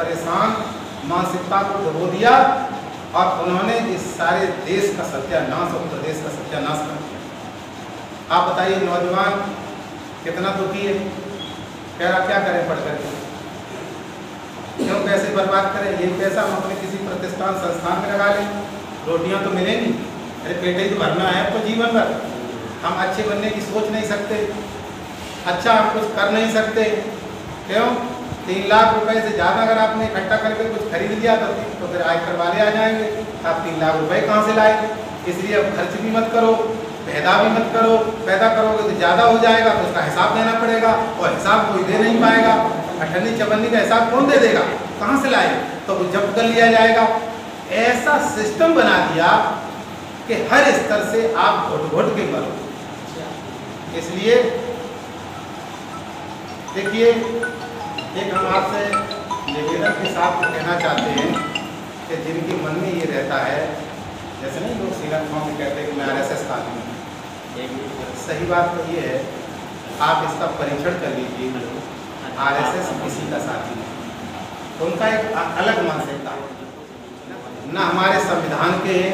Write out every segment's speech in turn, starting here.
परेशान मानसिकता को डुबो दिया और उन्होंने इस सारे देश का सत्यानाश और प्रदेश का सत्यानाश कर दिया। आप बताइए नौजवान कितना दुखी है, कह रहा क्या करें पढ़ करके, क्यों पैसे बर्बाद करें, ये पैसा हम अपने किसी प्रतिष्ठान संस्थान में लगा लें, रोटियां तो मिलेंगी, अरे पेट ही तो भरना है तो जीवन भर। हम अच्छे बनने की सोच नहीं सकते, अच्छा हम कुछ कर नहीं सकते, क्यों? 3 लाख रुपए से ज़्यादा अगर आपने इकट्ठा करके कुछ खरीद लिया तो फिर आयकर वाले आ जाएंगे, आप 3 लाख रुपए कहाँ से लाएंगे? इसलिए अब खर्च भी मत करो, पैदा भी मत करो, पैदा करोगे तो ज़्यादा हो जाएगा तो उसका हिसाब देना पड़ेगा और हिसाब कोई दे नहीं पाएगा, 58-54 का हिसाब कौन दे देगा, कहाँ से लाएगा? तो वो जब्त कर लिया जाएगा। ऐसा सिस्टम बना दिया कि हर स्तर से आप घुट के मरो। इसलिए देखिए, एक हम आपसे निवेदन के साथ कहना चाहते हैं कि जिनके मन में ये रहता है, जैसे नहीं लोग सीरत फॉर्म में कहते हैं कि मैं RSS का आदमी हूँ, सही बात तो ये है, आप इसका परीक्षण कर लीजिए, RSS किसी का साथी नहीं, उनका एक अलग मानसिकता है, न हमारे संविधान के हैं,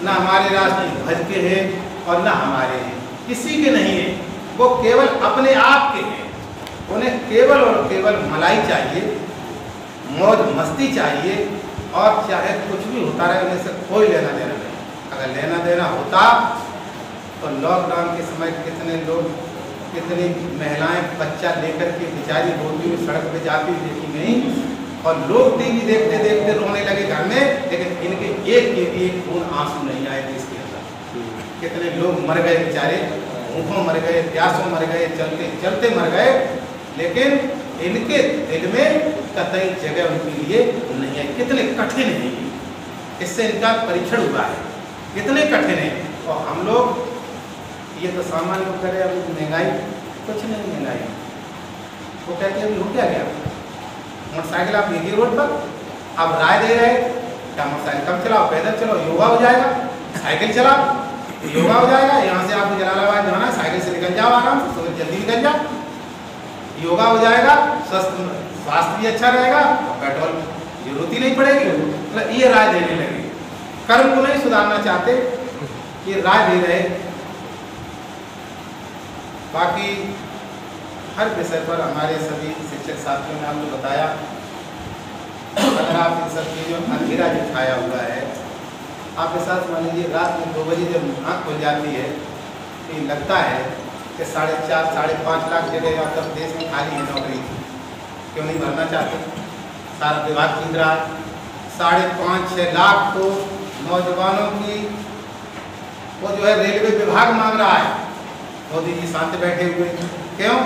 न हमारे राष्ट्रीय ध्वज के हैं और न हमारे हैं, किसी के नहीं है, वो केवल अपने आप के हैं। उन्हें केवल और केवल मलाई चाहिए, मौज मस्ती चाहिए और चाहे कुछ भी होता रहे, उन्हें से कोई लेना देना नहीं। अगर लेना देना होता तो लॉकडाउन के समय कितने लोग, कितनी महिलाएं बच्चा लेकर के बेचारी रोती हुई सड़क पे जाती हुई देखी नहीं, और लोग टीवी देखते देखते रोने लगे घर में, लेकिन इनके एक के भी एक खून आंसू नहीं आए देश के अंदर। कितने लोग मर गए बेचारे, भूखों मर गए, प्यासों मर गए, चलते चलते मर गए, लेकिन इनके दिल में कतई जगह उनके लिए नहीं है। कितने कठिन है, इससे इनका परीक्षण हुआ है, कितने कठिन है। और हम लोग ये तो सामान्य लोग करें, अब महंगाई कुछ नहीं, महंगाई वो कहते हैं अभी हो क्या गया, मोटरसाइकिल आप देखिए रोड पर, आप राय दे रहे क्या मोटरसाइकिल कम चलाओ, पैदल चलो, योगा हो जाएगा, साइकिल चलाओ, योगा हो जाएगा। यहाँ से आपको जलालाबाद जाना है, साइकिल से निकल जाओ आराम से, सुबह जल्दी निकल जाओ, योगा हो जाएगा, स्वास्थ्य भी अच्छा रहेगा और पेट्रोल जरूरत ही नहीं पड़ेगी। मतलब ये राय देने लगे, कर्म को नहीं सुधारना चाहते, ये राय दे रहे। बाकी हर विषय पर हमारे सभी शिक्षक साथियों ने आपको बताया, अगर आप इन सब चीज़ों में अंधेरा जो छाया हुआ है, आप के साथ मान लीजिए रात में 2 बजे जब आँख खुल जाती है तो ये लगता है कि 4.5-5 लाख जगह तब देश में खाली है नौकरी, क्यों नहीं भरना चाहते? सारा विभाग खींच रहा है, 5.5-6 लाख तो नौजवानों की वो जो है रेलवे विभाग मांग रहा है। मोदी जी शांत बैठे हुए, क्यों?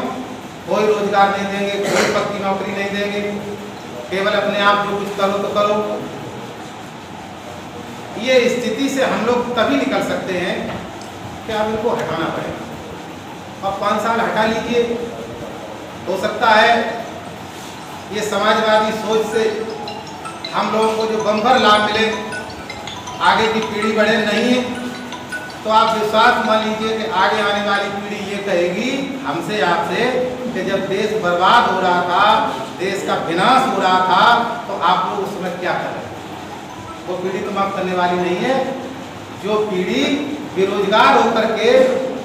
कोई रोजगार नहीं देंगे, कोई पक्की नौकरी नहीं देंगे, केवल अपने आप जो कुछ करो तो करो। ये स्थिति से हम लोग तभी निकल सकते हैं कि अब इनको हटाना पड़ेगा। अब 5 साल हटा लीजिए, हो सकता है ये समाजवादी सोच से हम लोगों को जो बम्पर लाभ मिले, आगे की पीढ़ी बढ़े नहीं, तो आप विश्वास मान लीजिए कि आगे आने वाली पीढ़ी ये कहेगी हमसे आपसे कि जब देश बर्बाद हो रहा था, देश का विनाश हो रहा था, तो आप लोग उस समय क्या कर रहे हैं? वो पीढ़ी तो माफ करने वाली नहीं है। जो पीढ़ी बेरोजगार होकर के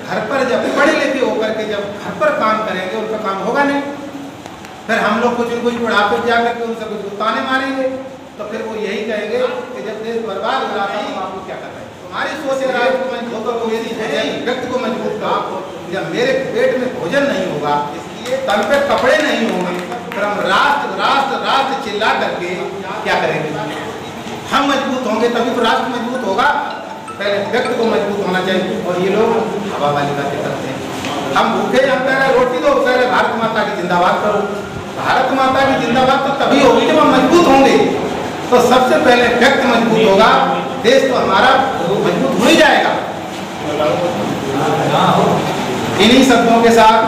घर पर, जब पढ़े लिखे होकर के जब घर पर काम करेंगे, उनका काम होगा नहीं, फिर हम लोग कुछ बुढ़ापे जाकर के उनसे कुछ ताने मारेंगे, तो फिर वो यही कहेंगे कि जब देश बर्बाद हो रहा था तो आप लोग क्या कर रहे हैं? तुम्हारी सोच है राज को व्यक्ति को मजबूत करो, जब मेरे पेट में भोजन नहीं होगा, इसलिए तन पे कपड़े नहीं होंगे, फिर हम राष्ट्र राष्ट्र राष्ट्र चिल्ला करके क्या करेंगे? हम मजबूत होंगे तभी तो राष्ट्र मजबूत होगा। पहले व्यक्ति को मजबूत होना चाहिए। और ये लोग हवा वाली बातें करते हैं, हम भूखे, हम कह रहे रोटी दो, कह रहे भारत माता की जिंदाबाद करो। भारत माता की जिंदाबाद तो तभी होगी जब हम मजबूत होंगे। तो सबसे पहले व्यक्ति मजबूत होगा, देश तो हमारा मजबूत हो ही जाएगा। इन्हीं शब्दों के साथ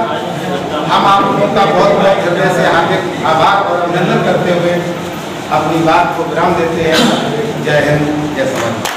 हम आप लोगों का बहुत बहुत हृदय से हार्दिक आभार और अभिनंदन करते हुए अपनी बात को विराम देते हैं। जय हिंद, जय समाज।